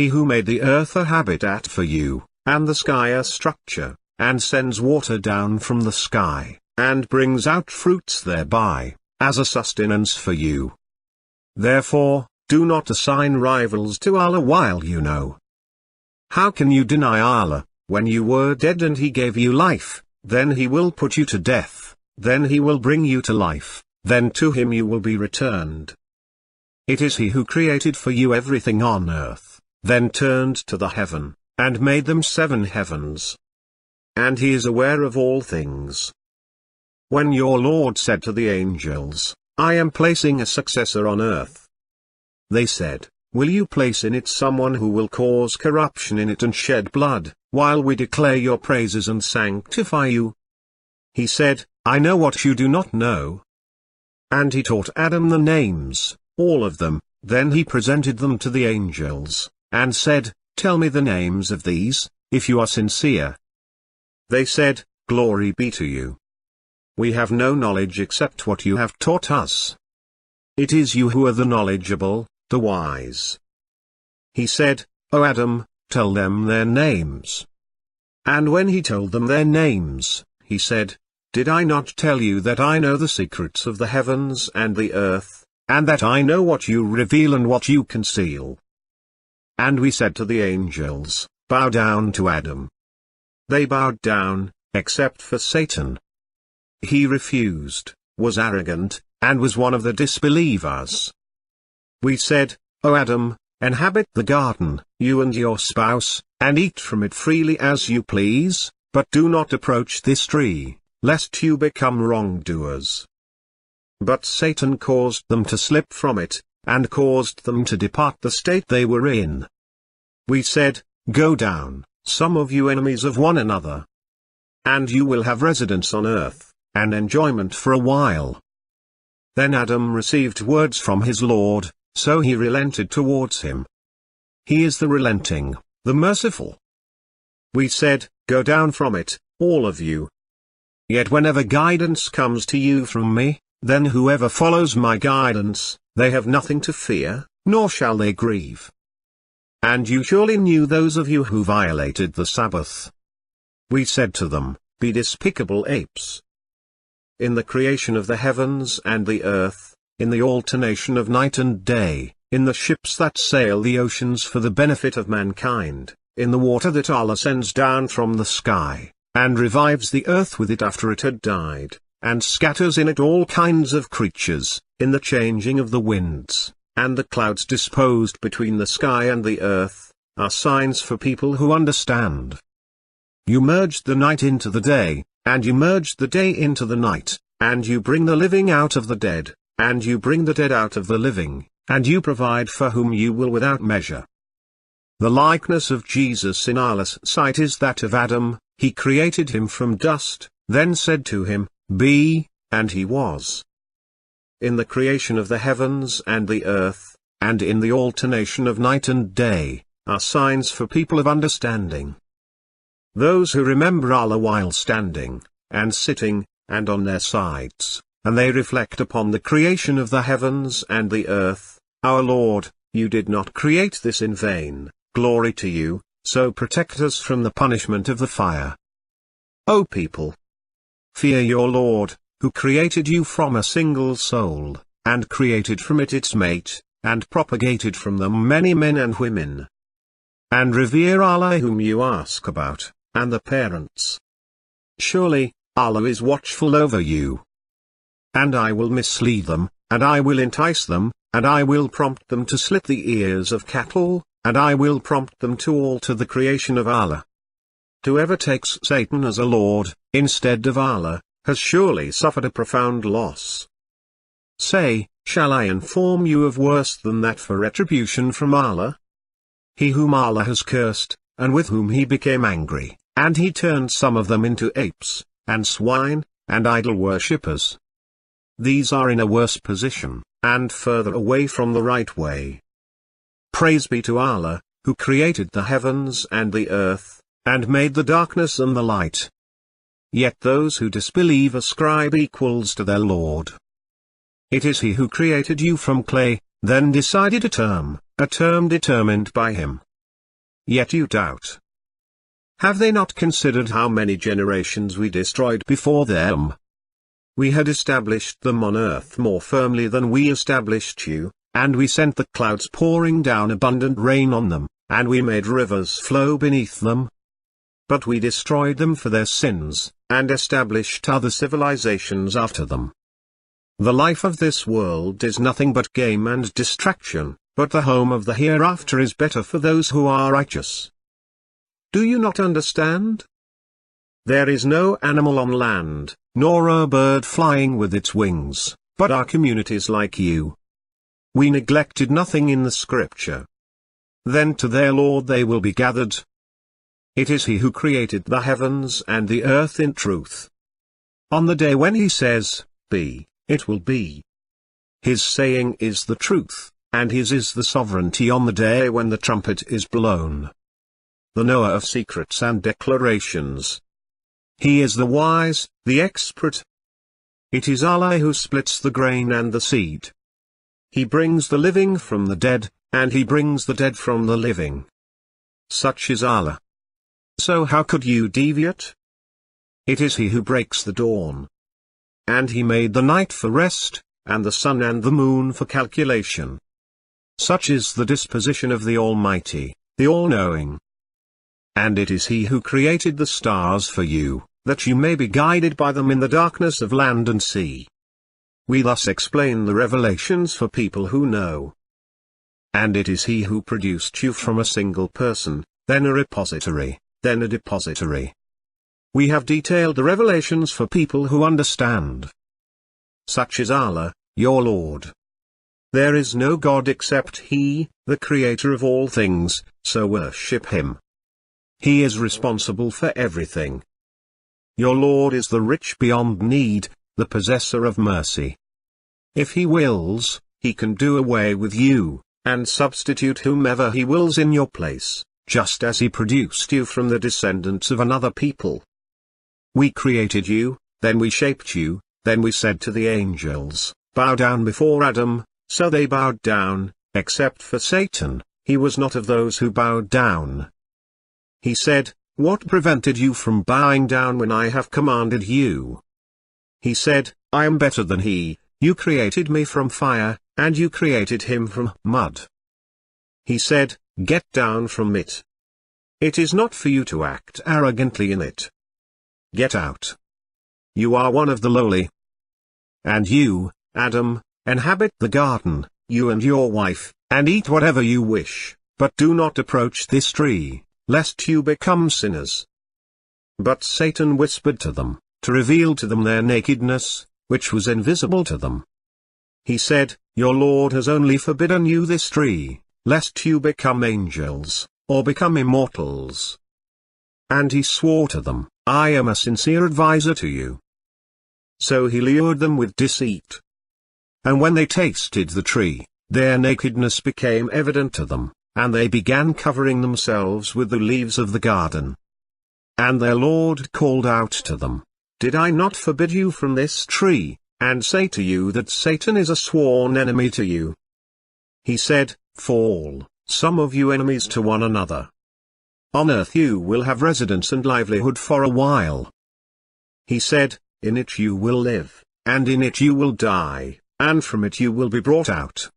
He who made the earth a habitat for you, and the sky a structure, and sends water down from the sky, and brings out fruits thereby, as a sustenance for you. Therefore, do not assign rivals to Allah while you know. How can you deny Allah, when you were dead and He gave you life? Then He will put you to death, then He will bring you to life, then to Him you will be returned. It is He who created for you everything on earth, then turned to the heaven, and made them 7 heavens. And He is aware of all things. When your Lord said to the angels, I am placing a successor on earth. They said, will you place in it someone who will cause corruption in it and shed blood, while we declare your praises and sanctify you? He said, I know what you do not know. And He taught Adam the names, all of them, then He presented them to the angels, and said, tell me the names of these, if you are sincere. They said, glory be to you. We have no knowledge except what you have taught us. It is you who are the knowledgeable, the wise. He said, O Adam, tell them their names. And when he told them their names, he said, did I not tell you that I know the secrets of the heavens and the earth, and that I know what you reveal and what you conceal? And we said to the angels, bow down to Adam. They bowed down, except for Satan. He refused, was arrogant, and was one of the disbelievers. We said, O Adam, inhabit the garden, you and your spouse, and eat from it freely as you please, but do not approach this tree, lest you become wrongdoers. But Satan caused them to slip from it, and caused them to depart the state they were in. We said, go down, some of you enemies of one another. And you will have residence on earth, and enjoyment for a while. Then Adam received words from his Lord, so he relented towards him. He is the relenting, the merciful. We said, go down from it, all of you. Yet whenever guidance comes to you from me, then whoever follows my guidance, they have nothing to fear, nor shall they grieve. And you surely knew those of you who violated the Sabbath. We said to them, be despicable apes. In the creation of the heavens and the earth, in the alternation of night and day, in the ships that sail the oceans for the benefit of mankind, in the water that Allah sends down from the sky, and revives the earth with it after it had died, and scatters in it all kinds of creatures, in the changing of the winds, and the clouds disposed between the sky and the earth, are signs for people who understand. You merged the night into the day, and you merged the day into the night, and you bring the living out of the dead, and you bring the dead out of the living, and you provide for whom you will without measure. The likeness of Jesus in Allah's sight is that of Adam. He created him from dust, then said to him, be, and he was. In the creation of the heavens and the earth, and in the alternation of night and day, are signs for people of understanding. Those who remember Allah while standing, and sitting, and on their sides, and they reflect upon the creation of the heavens and the earth, our Lord, you did not create this in vain, glory to you, so protect us from the punishment of the fire. O people! Fear your Lord, who created you from a single soul, and created from it its mate, and propagated from them many men and women. And revere Allah whom you ask about, and the parents. Surely, Allah is watchful over you. And I will mislead them, and I will entice them, and I will prompt them to slit the ears of cattle, and I will prompt them to alter the creation of Allah. Whoever takes Satan as a lord, instead of Allah, has surely suffered a profound loss. Say, shall I inform you of worse than that for retribution from Allah? He whom Allah has cursed, and with whom He became angry, and He turned some of them into apes, and swine, and idol worshippers. These are in a worse position, and further away from the right way. Praise be to Allah, who created the heavens and the earth, and made the darkness and the light. Yet those who disbelieve ascribe equals to their Lord. It is He who created you from clay, then decided a term determined by Him. yet you doubt. Have they not considered how many generations we destroyed before them? We had established them on earth more firmly than we established you, and we sent the clouds pouring down abundant rain on them, and we made rivers flow beneath them. But we destroyed them for their sins, and established other civilizations after them. The life of this world is nothing but game and distraction, but the home of the hereafter is better for those who are righteous. Do you not understand? There is no animal on land, nor a bird flying with its wings, but are communities like you. We neglected nothing in the scripture. Then to their Lord they will be gathered. It is He who created the heavens and the earth in truth. On the day when He says, "Be," it will be. His saying is the truth, and His is the sovereignty on the day when the trumpet is blown. The knower of secrets and declarations. He is the wise, the expert. It is Allah who splits the grain and the seed. He brings the living from the dead, and He brings the dead from the living. Such is Allah. So how could you deviate? It is He who breaks the dawn. And He made the night for rest, and the sun and the moon for calculation. Such is the disposition of the Almighty, the All-Knowing. And it is He who created the stars for you, that you may be guided by them in the darkness of land and sea. We thus explain the revelations for people who know. And it is He who produced you from a single person, then a repository, then a depository. We have detailed the revelations for people who understand. Such is Allah, your Lord. There is no God except He, the Creator of all things, so worship Him. He is responsible for everything. Your Lord is the rich beyond need, the possessor of mercy. If He wills, He can do away with you, and substitute whomever He wills in your place, just as He produced you from the descendants of another people. We created you, then we shaped you, then we said to the angels, "Bow down before Adam," so they bowed down, except for Satan, he was not of those who bowed down. He said, "What prevented you from bowing down when I have commanded you?" He said, "I am better than he, you created me from fire, and you created him from mud." He said, "Get down from it. It is not for you to act arrogantly in it. Get out. You are one of the lowly. And you, Adam, inhabit the garden, you and your wife, and eat whatever you wish, but do not approach this tree, lest you become sinners." But Satan whispered to them, to reveal to them their nakedness, which was invisible to them. He said, "Your Lord has only forbidden you this tree, lest you become angels, or become immortals." And he swore to them, "I am a sincere adviser to you." So he lured them with deceit. And when they tasted the tree, their nakedness became evident to them, and they began covering themselves with the leaves of the garden. And their Lord called out to them, "Did I not forbid you from this tree, and say to you that Satan is a sworn enemy to you?" He said, "Fall, some of you enemies to one another. On earth you will have residence and livelihood for a while." He said, "In it you will live, and in it you will die, and from it you will be brought out.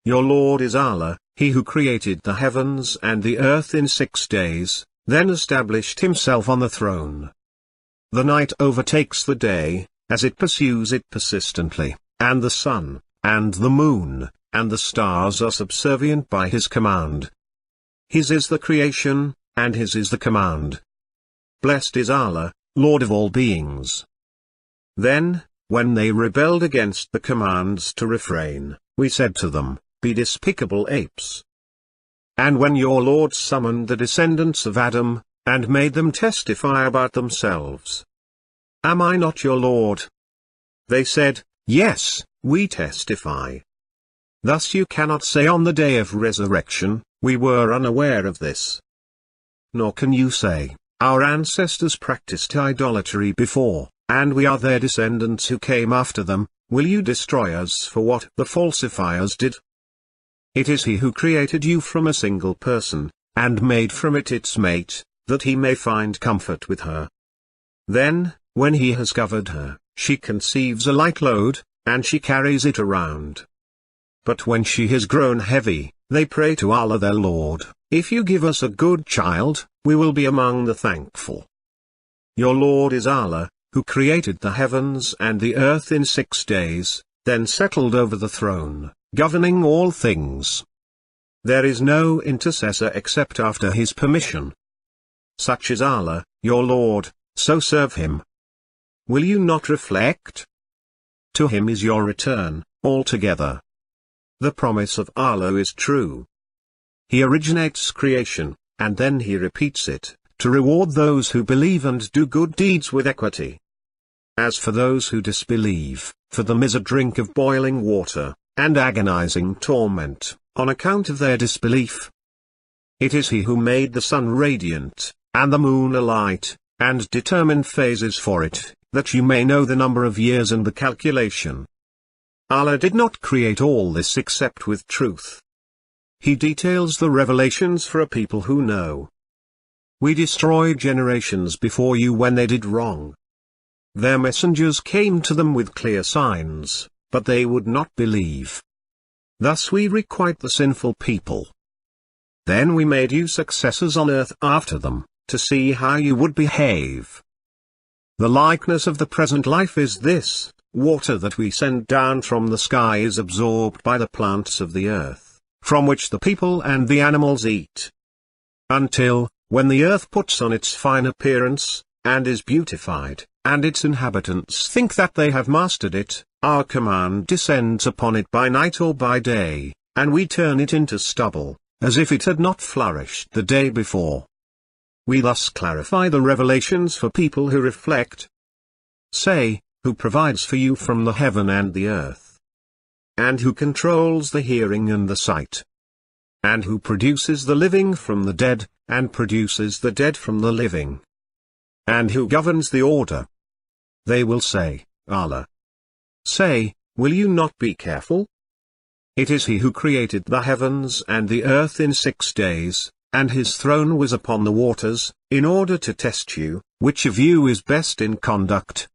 Your Lord is Allah, He who created the heavens and the earth in 6 days, then established Himself on the throne. The night overtakes the day, as it pursues it persistently, and the sun, and the moon, and the stars are subservient by His command. His is the creation, and His is the command. Blessed is Allah, Lord of all beings. Then, when they rebelled against the commands to refrain, we said to them, "Be despicable apes." And when your Lord summoned the descendants of Adam, and made them testify about themselves, "Am I not your Lord?" They said, "Yes, we testify." Thus you cannot say on the day of resurrection, "We were unaware of this." Nor can you say, "Our ancestors practiced idolatry before, and we are their descendants who came after them, will you destroy us for what the falsifiers did?" It is He who created you from a single person, and made from it its mate, that he may find comfort with her. Then, when he has covered her, she conceives a light load, and she carries it around. But when she has grown heavy, they pray to Allah their Lord, "If you give us a good child, we will be among the thankful." Your Lord is Allah, who created the heavens and the earth in 6 days, then settled over the throne, governing all things. There is no intercessor except after his permission. Such is Allah, your Lord, so serve him. Will you not reflect? To him is your return, altogether. The promise of Allah is true. He originates creation, and then he repeats it, to reward those who believe and do good deeds with equity. As for those who disbelieve, for them is a drink of boiling water, and agonizing torment, on account of their disbelief. It is he who made the sun radiant, and the moon a light, and determined phases for it, that you may know the number of years and the calculation. Allah did not create all this except with truth. He details the revelations for a people who know. We destroyed generations before you when they did wrong. Their messengers came to them with clear signs, but they would not believe. Thus we requite the sinful people. Then we made you successors on earth after them, to see how you would behave. The likeness of the present life is this: water that we send down from the sky is absorbed by the plants of the earth, from which the people and the animals eat. Until, when the earth puts on its fine appearance, and is beautified, and its inhabitants think that they have mastered it, our command descends upon it by night or by day, and we turn it into stubble, as if it had not flourished the day before. We thus clarify the revelations for people who reflect. Say, who provides for you from the heaven and the earth? And who controls the hearing and the sight? And who produces the living from the dead, and produces the dead from the living? And who governs the order? They will say, Allah. Say, will you not be careful? It is he who created the heavens and the earth in 6 days, and his throne was upon the waters, in order to test you, which of you is best in conduct.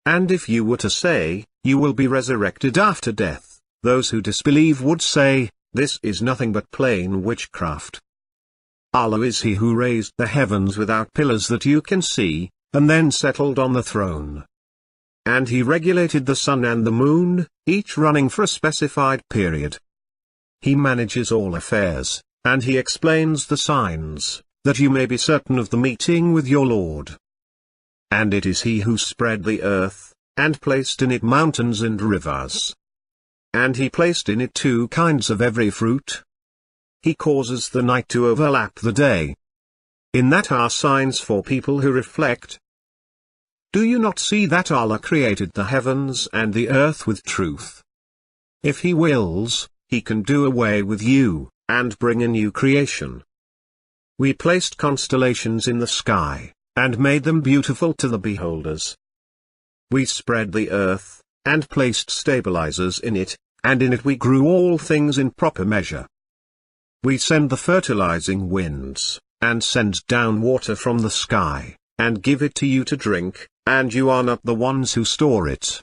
And if you were to say, you will be resurrected after death, those who disbelieve would say, this is nothing but plain witchcraft. Allah is he who raised the heavens without pillars that you can see, and then settled on the throne. And he regulated the sun and the moon, each running for a specified period. He manages all affairs, and he explains the signs, that you may be certain of the meeting with your Lord. And it is he who spread the earth, and placed in it mountains and rivers. And he placed in it 2 kinds of every fruit. He causes the night to overlap the day. In that are signs for people who reflect. Do you not see that Allah created the heavens and the earth with truth? If he wills, he can do away with you, and bring a new creation. We placed constellations in the sky, and made them beautiful to the beholders. We spread the earth, and placed stabilizers in it, and in it we grew all things in proper measure. We send the fertilizing winds, and send down water from the sky, and give it to you to drink, and you are not the ones who store it.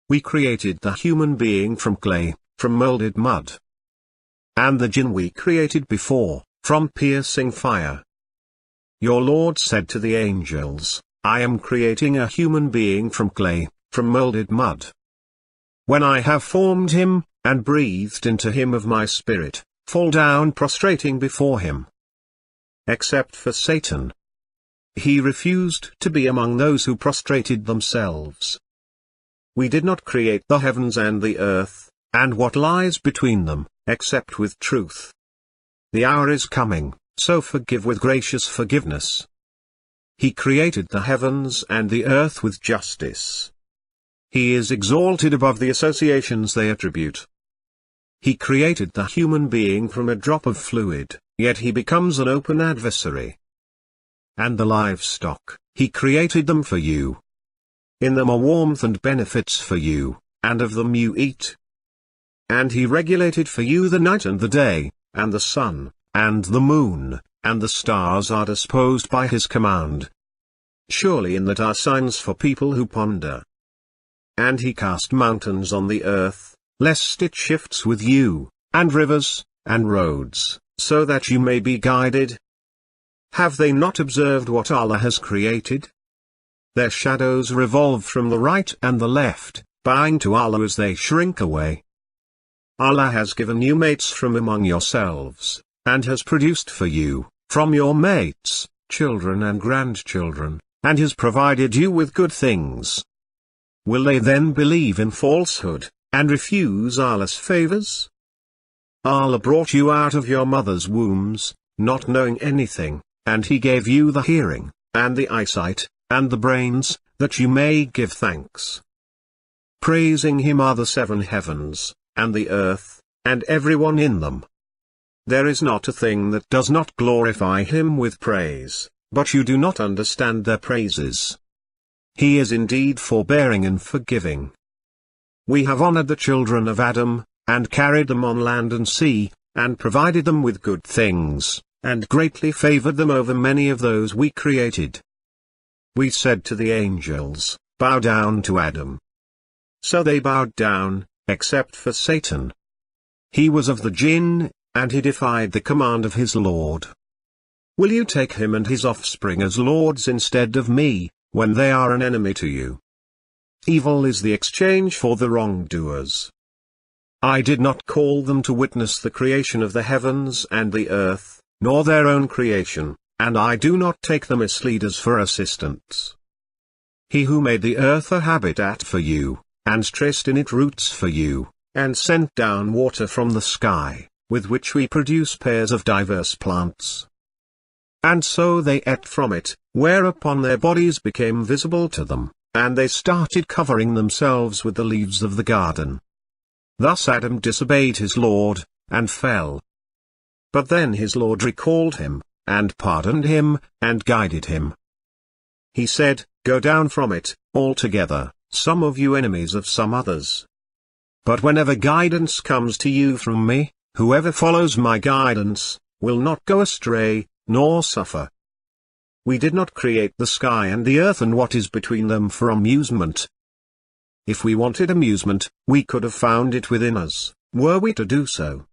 We created the human being from clay, from molded mud. And the jinn we created before, from piercing fire. Your Lord said to the angels, I am creating a human being from clay, from molded mud. When I have formed him, and breathed into him of my spirit, fall down prostrating before him. Except for Satan. He refused to be among those who prostrated themselves. We did not create the heavens and the earth, and what lies between them, except with truth. The hour is coming, so forgive with gracious forgiveness. He created the heavens and the earth with justice. He is exalted above the associations they attribute. He created the human being from a drop of fluid, yet he becomes an open adversary. And the livestock, he created them for you. In them are warmth and benefits for you, and of them you eat. And he regulated for you the night and the day, and the sun, and the moon, and the stars are disposed by his command. Surely in that are signs for people who ponder. And he cast mountains on the earth, lest it shifts with you, and rivers, and roads, so that you may be guided. Have they not observed what Allah has created? Their shadows revolve from the right and the left, bowing to Allah as they shrink away. Allah has given you mates from among yourselves, and has produced for you, from your mates, children and grandchildren, and has provided you with good things. Will they then believe in falsehood, and refuse Allah's favors? Allah brought you out of your mother's wombs, not knowing anything, and He gave you the hearing, and the eyesight, and the brains, that you may give thanks. Praising Him are the 7 heavens, and the earth, and everyone in them. There is not a thing that does not glorify Him with praise, but you do not understand their praises. He is indeed forbearing and forgiving. We have honored the children of Adam, and carried them on land and sea, and provided them with good things, and greatly favored them over many of those we created. We said to the angels, "Bow down to Adam." So they bowed down, except for Satan. He was of the jinn, and he defied the command of his Lord. Will you take him and his offspring as lords instead of me, when they are an enemy to you? Evil is the exchange for the wrongdoers. I did not call them to witness the creation of the heavens and the earth, nor their own creation, and I do not take them as leaders for assistants. He who made the earth a habitat for you, and traced in it roots for you, and sent down water from the sky, with which we produce pairs of diverse plants. And so they ate from it, whereupon their bodies became visible to them, and they started covering themselves with the leaves of the garden. Thus Adam disobeyed his Lord, and fell. But then his Lord recalled him, and pardoned him, and guided him. He said, "Go down from it, altogether, some of you enemies of some others. But whenever guidance comes to you from me, whoever follows my guidance, will not go astray, nor suffer. We did not create the sky and the earth and what is between them for amusement. If we wanted amusement, we could have found it within us, were we to do so.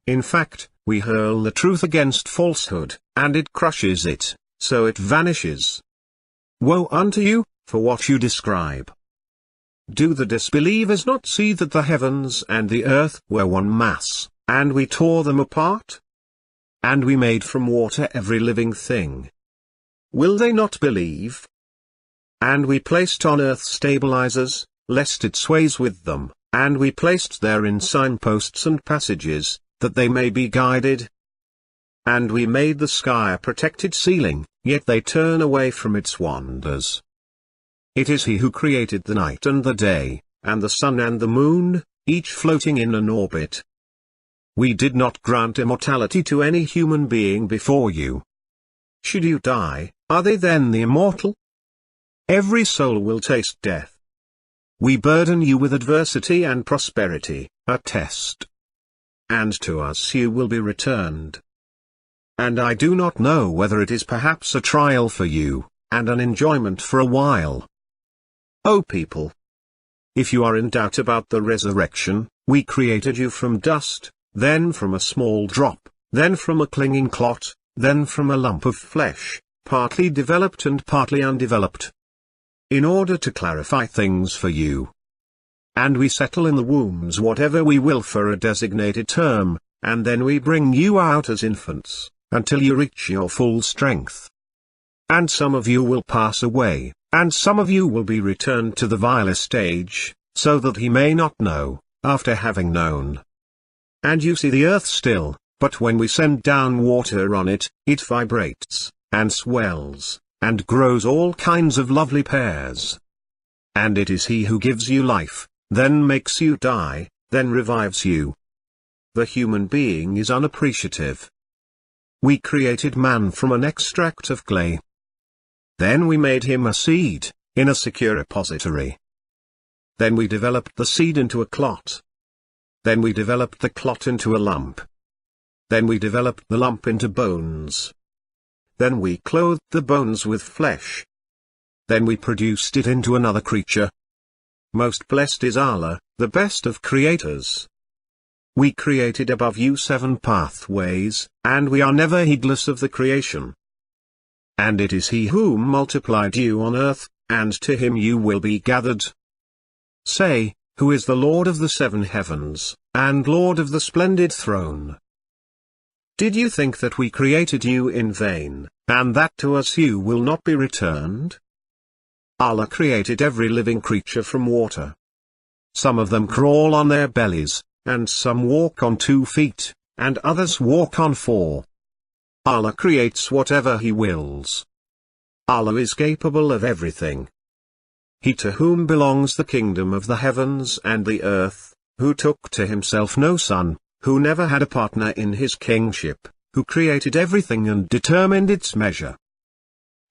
In fact, we hurl the truth against falsehood, and it crushes it, so it vanishes. Woe unto you, for what you describe. Do the disbelievers not see that the heavens and the earth were one mass, and we tore them apart? And we made from water every living thing. Will they not believe? And we placed on earth stabilizers, lest it sways with them, and we placed therein signposts and passages, that they may be guided. And we made the sky a protected ceiling, yet they turn away from its wonders. It is He who created the night and the day, and the sun and the moon, each floating in an orbit. We did not grant immortality to any human being before you. Should you die, are they then the immortal? Every soul will taste death. We burden you with adversity and prosperity, a test. And to us you will be returned. And I do not know whether it is perhaps a trial for you, and an enjoyment for a while. O people! If you are in doubt about the resurrection, we created you from dust, then from a small drop, then from a clinging clot, then from a lump of flesh, partly developed and partly undeveloped. In order to clarify things for you. And we settle in the wombs whatever we will for a designated term, and then we bring you out as infants, until you reach your full strength. And some of you will pass away, and some of you will be returned to the vilest age, so that he may not know, after having known. And you see the earth still, but when we send down water on it, it vibrates, and swells, and grows all kinds of lovely pairs. And it is He who gives you life, then makes you die, then revives you. The human being is unappreciative. We created man from an extract of clay. Then we made him a seed, in a secure repository. Then we developed the seed into a clot. Then we developed the clot into a lump. Then we developed the lump into bones. Then we clothed the bones with flesh. Then we produced it into another creature. Most blessed is Allah, the best of creators. We created above you 7 pathways, and we are never heedless of the creation. And it is He who multiplied you on earth, and to Him you will be gathered. Say, who is the Lord of the 7 heavens, and Lord of the splendid throne? Did you think that we created you in vain, and that to us you will not be returned? Allah created every living creature from water. Some of them crawl on their bellies, and some walk on 2 feet, and others walk on 4. Allah creates whatever He wills. Allah is capable of everything. He to whom belongs the kingdom of the heavens and the earth, who took to Himself no son, who never had a partner in His kingship, who created everything and determined its measure.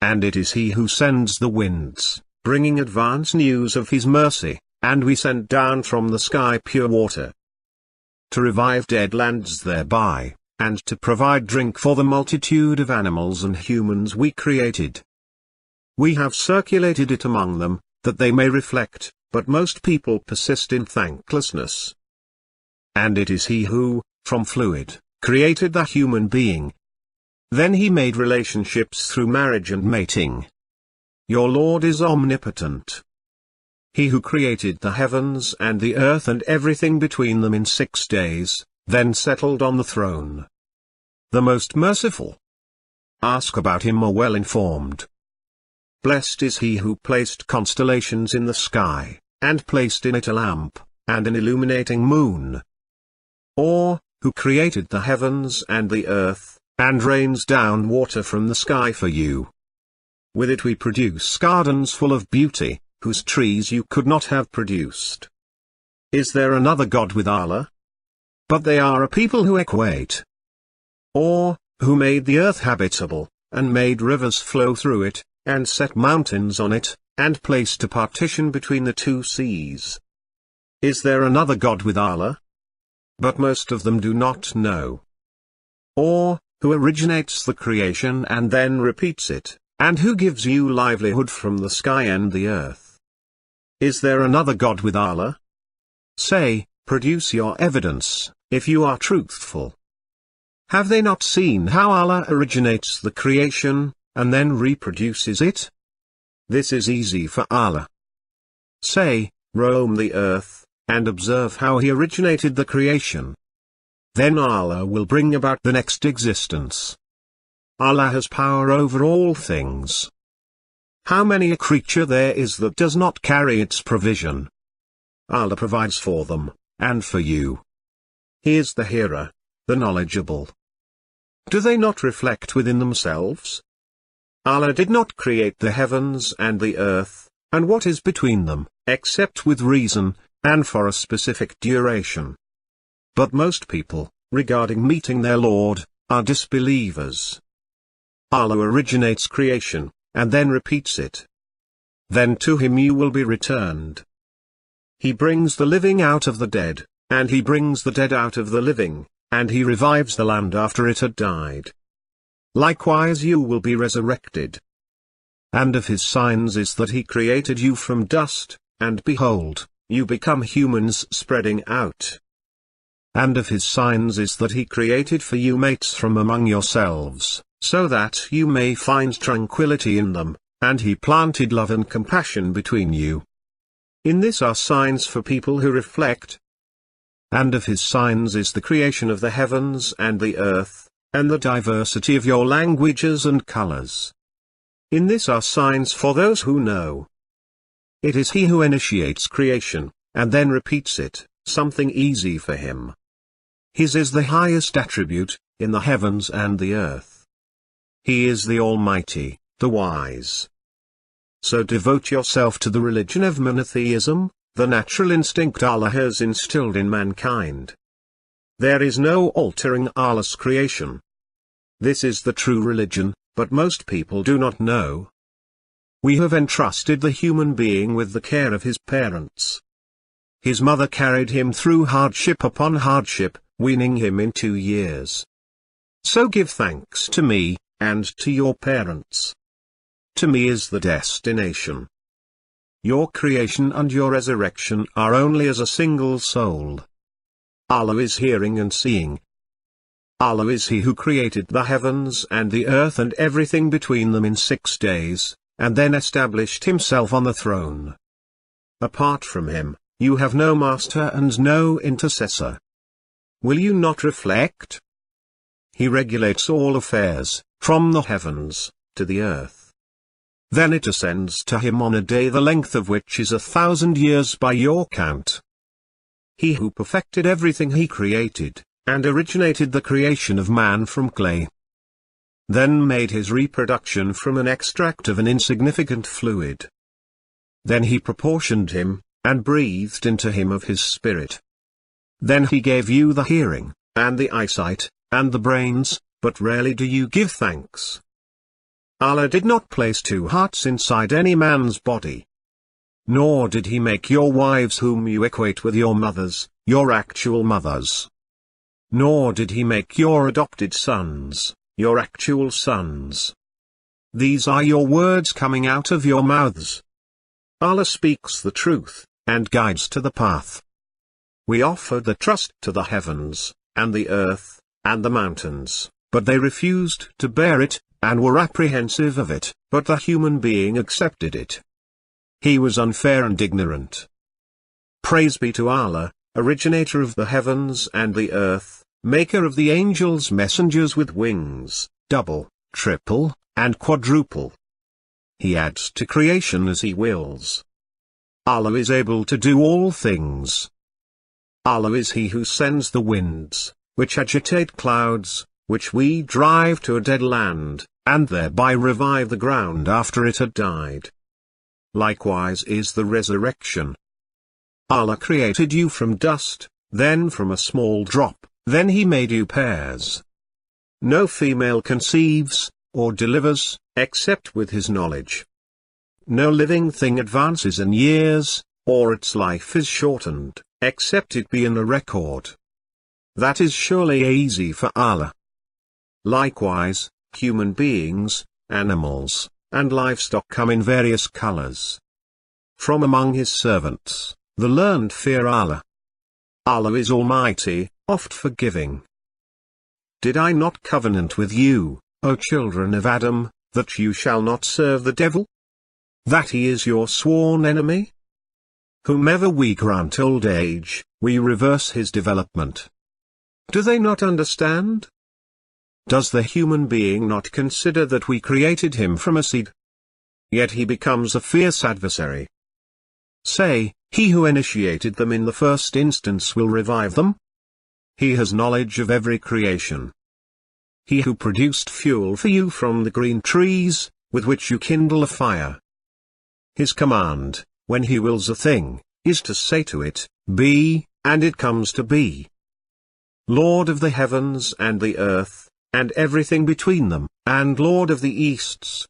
And it is He who sends the winds, bringing advance news of His mercy, and we send down from the sky pure water, to revive dead lands thereby, and to provide drink for the multitude of animals and humans we created. We have circulated it among them, that they may reflect, but most people persist in thanklessness. And it is He who, from fluid, created the human being. Then He made relationships through marriage and mating. Your Lord is omnipotent. He who created the heavens and the earth and everything between them in 6 days, then settled on the throne. The most merciful. Ask about Him or well informed. Blessed is He who placed constellations in the sky, and placed in it a lamp, and an illuminating moon. Or, who created the heavens and the earth, and rains down water from the sky for you. With it we produce gardens full of beauty, whose trees you could not have produced. Is there another God with Allah? But they are a people who equate. Or, who made the earth habitable, and made rivers flow through it, and set mountains on it, and placed a partition between the 2 seas. Is there another God with Allah? But most of them do not know. Or, who originates the creation and then repeats it, and who gives you livelihood from the sky and the earth? Is there another God with Allah? Say, produce your evidence, if you are truthful. Have they not seen how Allah originates the creation, and then reproduces it? This is easy for Allah. Say, roam the earth, and observe how He originated the creation. Then Allah will bring about the next existence. Allah has power over all things. How many a creature there is that does not carry its provision? Allah provides for them, and for you. He is the hearer, the knowledgeable. Do they not reflect within themselves? Allah did not create the heavens and the earth, and what is between them, except with reason, and for a specific duration. But most people, regarding meeting their Lord, are disbelievers. Allah originates creation, and then repeats it. Then to Him you will be returned. He brings the living out of the dead, and He brings the dead out of the living, and He revives the land after it had died. Likewise you will be resurrected. And of His signs is that He created you from dust, and behold, you become humans spreading out. And of His signs is that He created for you mates from among yourselves, so that you may find tranquility in them, and He planted love and compassion between you. In this are signs for people who reflect. And of His signs is the creation of the heavens and the earth, and the diversity of your languages and colors. In this are signs for those who know. It is He who initiates creation, and then repeats it, something easy for Him. His is the highest attribute, in the heavens and the earth. He is the Almighty, the Wise. So devote yourself to the religion of monotheism, the natural instinct Allah has instilled in mankind. There is no altering Allah's creation. This is the true religion, but most people do not know. We have entrusted the human being with the care of his parents. His mother carried him through hardship upon hardship, weaning him in 2 years. So give thanks to me, and to your parents. To me is the destination. Your creation and your resurrection are only as a single soul. Allah is hearing and seeing. Allah is He who created the heavens and the earth and everything between them in 6 days, and then established Himself on the throne. Apart from Him, you have no master and no intercessor. Will you not reflect? He regulates all affairs, from the heavens, to the earth. Then it ascends to Him on a day the length of which is 1,000 years by your count. He who perfected everything He created, and originated the creation of man from clay. Then made his reproduction from an extract of an insignificant fluid. Then He proportioned him, and breathed into him of His Spirit. Then He gave you the hearing, and the eyesight, and the brains, but rarely do you give thanks. Allah did not place 2 hearts inside any man's body. Nor did He make your wives whom you equate with your mothers, your actual mothers. Nor did He make your adopted sons, your actual sons. These are your words coming out of your mouths. Allah speaks the truth, and guides to the path. We offered the trust to the heavens, and the earth, and the mountains, but they refused to bear it, and were apprehensive of it, but the human being accepted it. He was unfair and ignorant. Praise be to Allah, originator of the heavens and the earth, maker of the angels messengers with wings, double, triple, and quadruple. He adds to creation as He wills. Allah is able to do all things. Allah is He who sends the winds, which agitate clouds, which we drive to a dead land, and thereby revive the ground after it had died. Likewise is the resurrection. Allah created you from dust, then from a small drop, then He made you pairs. No female conceives, or delivers, except with His knowledge. No living thing advances in years, or its life is shortened, except it be in a record. That is surely easy for Allah. Likewise, human beings, animals, and livestock come in various colors. From among His servants, the learned fear Allah. Allah is Almighty, oft forgiving. Did I not covenant with you, O children of Adam, that you shall not serve the devil? That he is your sworn enemy? Whomever we grant old age, we reverse his development. Do they not understand? Does the human being not consider that we created him from a seed? Yet he becomes a fierce adversary. Say, he who initiated them in the first instance will revive them? He has knowledge of every creation. He who produced fuel for you from the green trees, with which you kindle a fire. His command, when He wills a thing, is to say to it, be, and it comes to be. Lord of the heavens and the earth, and everything between them, and Lord of the easts.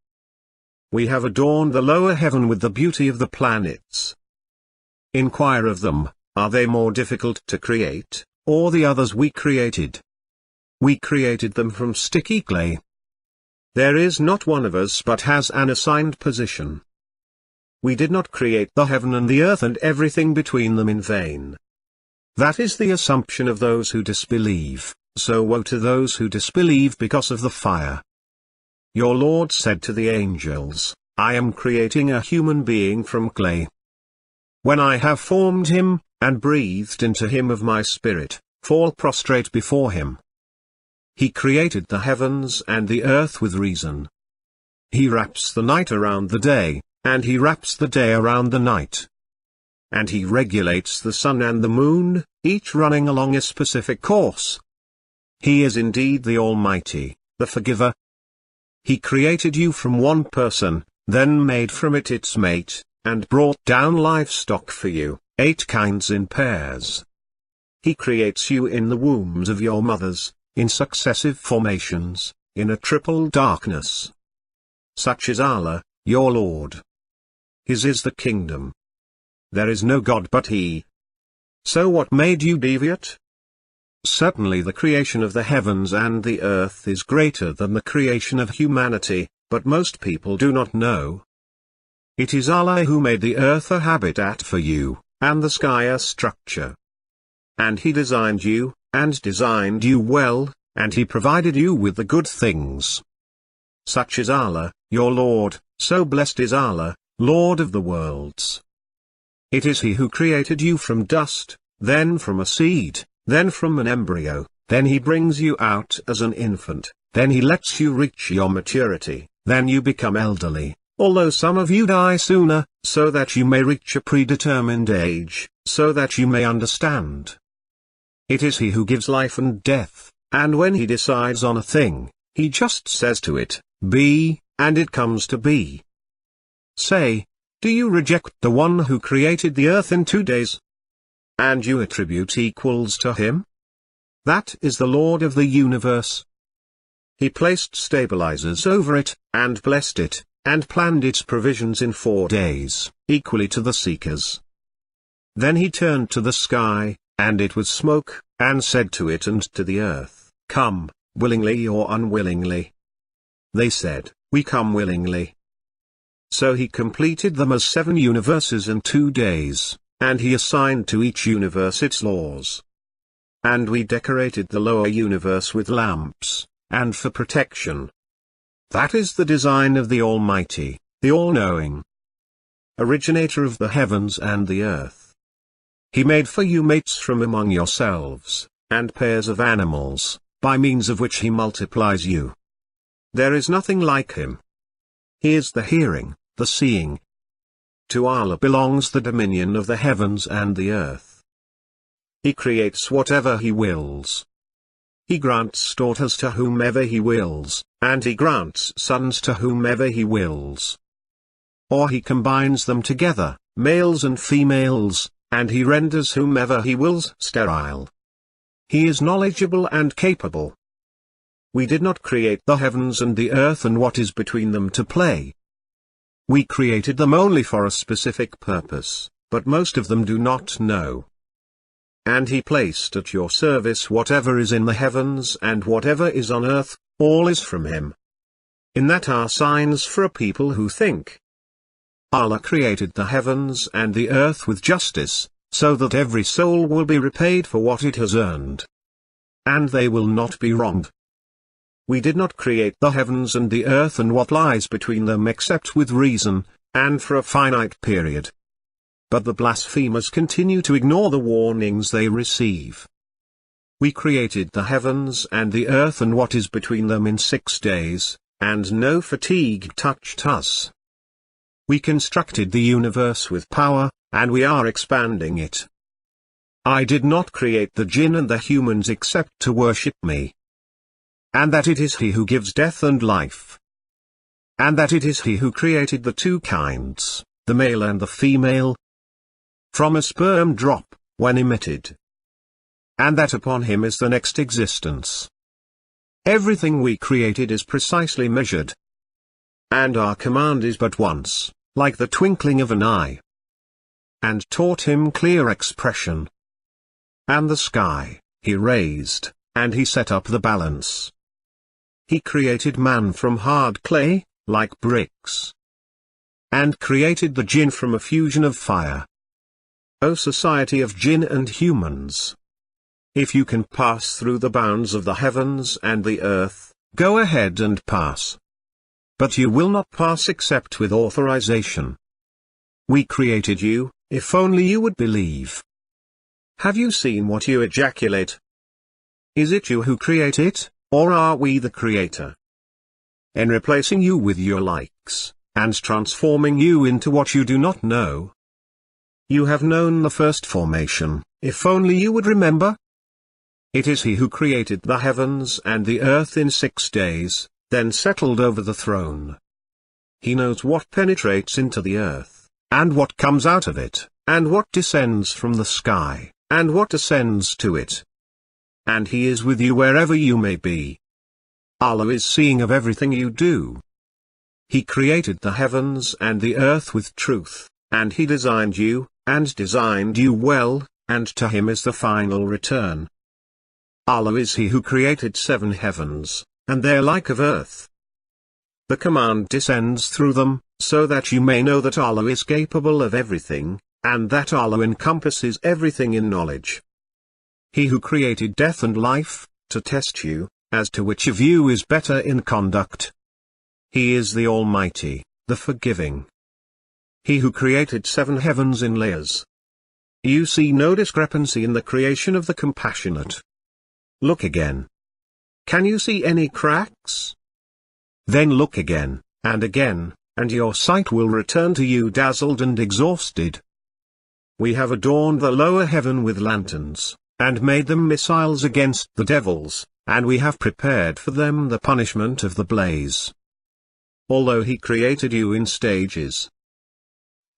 We have adorned the lower heaven with the beauty of the planets. Inquire of them, are they more difficult to create, or the others we created? We created them from sticky clay. There is not one of us but has an assigned position. We did not create the heaven and the earth and everything between them in vain. That is the assumption of those who disbelieve, so woe to those who disbelieve because of the fire. Your Lord said to the angels, I am creating a human being from clay. When I have formed him, and breathed into him of my spirit, fall prostrate before him. He created the heavens and the earth with reason. He wraps the night around the day, and He wraps the day around the night. And He regulates the sun and the moon, each running along a specific course. He is indeed the Almighty, the Forgiver. He created you from one person, then made from it its mate, and brought down livestock for you, 8 kinds in pairs. He creates you in the wombs of your mothers, in successive formations, in a triple darkness. Such is Allah, your Lord. His is the kingdom. There is no God but He. So what made you deviate? Certainly the creation of the heavens and the earth is greater than the creation of humanity, but most people do not know. It is Allah who made the earth a habitat for you, and the sky a structure. And He designed you, and designed you well, and He provided you with the good things. Such is Allah, your Lord, so blessed is Allah, Lord of the worlds. It is He who created you from dust, then from a seed, then from an embryo, then He brings you out as an infant, then He lets you reach your maturity, then you become elderly, although some of you die sooner, so that you may reach a predetermined age, so that you may understand. It is He who gives life and death, and when He decides on a thing, He just says to it, be, and it comes to be. Say, do you reject the one who created the earth in 2 days? And you attribute equals to Him? That is the Lord of the universe. He placed stabilizers over it, and blessed it, and planned its provisions in 4 days, equally to the seekers. Then He turned to the sky, and it was smoke, and said to it and to the earth, come, willingly or unwillingly. They said, we come willingly. So He completed them as 7 universes in 2 days, and He assigned to each universe its laws. And we decorated the lower universe with lamps, and for protection. That is the design of the Almighty, the All-Knowing, Originator of the heavens and the earth. He made for you mates from among yourselves, and pairs of animals, by means of which He multiplies you. There is nothing like Him. He is the hearing, the seeing. To Allah belongs the dominion of the heavens and the earth. He creates whatever He wills. He grants daughters to whomever He wills, and He grants sons to whomever He wills. Or He combines them together, males and females, and He renders whomever He wills sterile. He is knowledgeable and capable. We did not create the heavens and the earth and what is between them to play. We created them only for a specific purpose, but most of them do not know. And He placed at your service whatever is in the heavens and whatever is on earth, all is from Him. In that are signs for a people who think. Allah created the heavens and the earth with justice, so that every soul will be repaid for what it has earned. And they will not be wronged. We did not create the heavens and the earth and what lies between them except with reason, and for a finite period. But the blasphemers continue to ignore the warnings they receive. We created the heavens and the earth and what is between them in 6 days, and no fatigue touched us. We constructed the universe with power, and we are expanding it. I did not create the jinn and the humans except to worship me. And that it is He who gives death and life. And that it is He who created the 2 kinds, the male and the female, from a sperm drop, when emitted. And that upon Him is the next existence. Everything we created is precisely measured. And our command is but once, like the twinkling of an eye. And taught Him clear expression. And the sky, He raised, and He set up the balance. He created man from hard clay, like bricks. And created the jinn from a fusion of fire. O society of jinn and humans! If you can pass through the bounds of the heavens and the earth, go ahead and pass. But you will not pass except with authorization. We created you, if only you would believe. Have you seen what you ejaculate? Is it you who create it, or are we the creator? In replacing you with your likes, and transforming you into what you do not know. You have known the first formation, if only you would remember. It is He who created the heavens and the earth in 6 days, then settled over the throne. He knows what penetrates into the earth, and what comes out of it, and what descends from the sky, and what ascends to it. And He is with you wherever you may be. Allah is seeing of everything you do. He created the heavens and the earth with truth, and He designed you, and designed you well, and to Him is the final return. Allah is He who created 7 heavens, and their like of earth. The command descends through them, so that you may know that Allah is capable of everything, and that Allah encompasses everything in knowledge. He who created death and life, to test you, as to which of you is better in conduct. He is the Almighty, the Forgiving. He who created 7 heavens in layers. You see no discrepancy in the creation of the Compassionate. Look again. Can you see any cracks? Then look again, and your sight will return to you dazzled and exhausted. We have adorned the lower heaven with lanterns, and made them missiles against the devils, and we have prepared for them the punishment of the blaze. Although He created you in stages.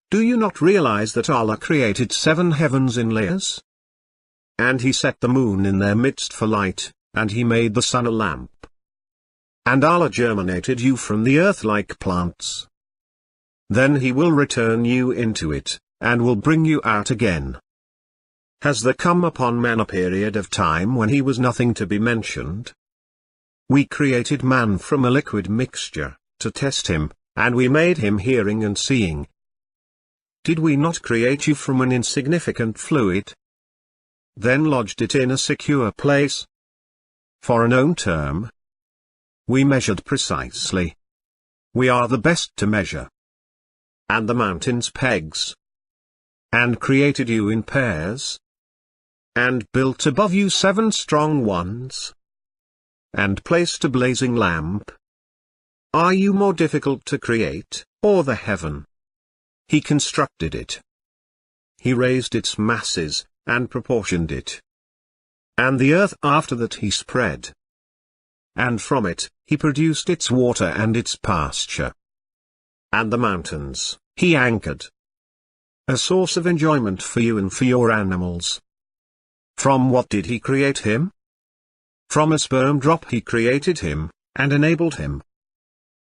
Do you not realize that Allah created 7 heavens in layers? And He set the moon in their midst for light, and He made the sun a lamp. And Allah germinated you from the earth like plants. Then He will return you into it, and will bring you out again. Has there come upon man a period of time when he was nothing to be mentioned? We created man from a liquid mixture, to test him, and we made him hearing and seeing. Did we not create you from an insignificant fluid? Then lodged it in a secure place? For a known term? We measured precisely. We are the best to measure. And the mountains pegs. And created you in pairs. And built above you 7 strong ones. And placed a blazing lamp. Are you more difficult to create, or the heaven? He constructed it. He raised its masses, and proportioned it. And the earth after that He spread. And from it, He produced its water and its pasture. And the mountains, He anchored. A source of enjoyment for you and for your animals. From what did He create him? From a sperm drop He created him, and enabled him.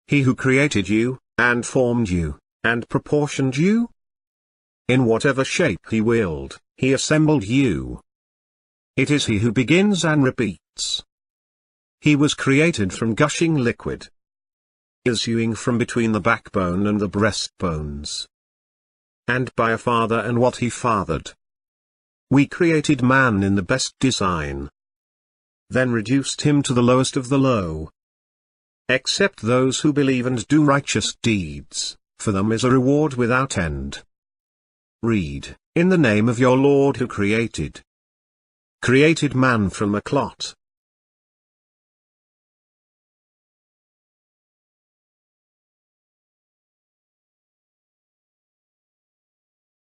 He who created you, and formed you, and proportioned you? In whatever shape He willed, He assembled you. It is He who begins and repeats. He was created from gushing liquid, issuing from between the backbone and the breastbones, and by a father and what he fathered. We created man in the best design, then reduced him to the lowest of the low. Except those who believe and do righteous deeds, for them is a reward without end. Read, in the name of your Lord who created man from a clot,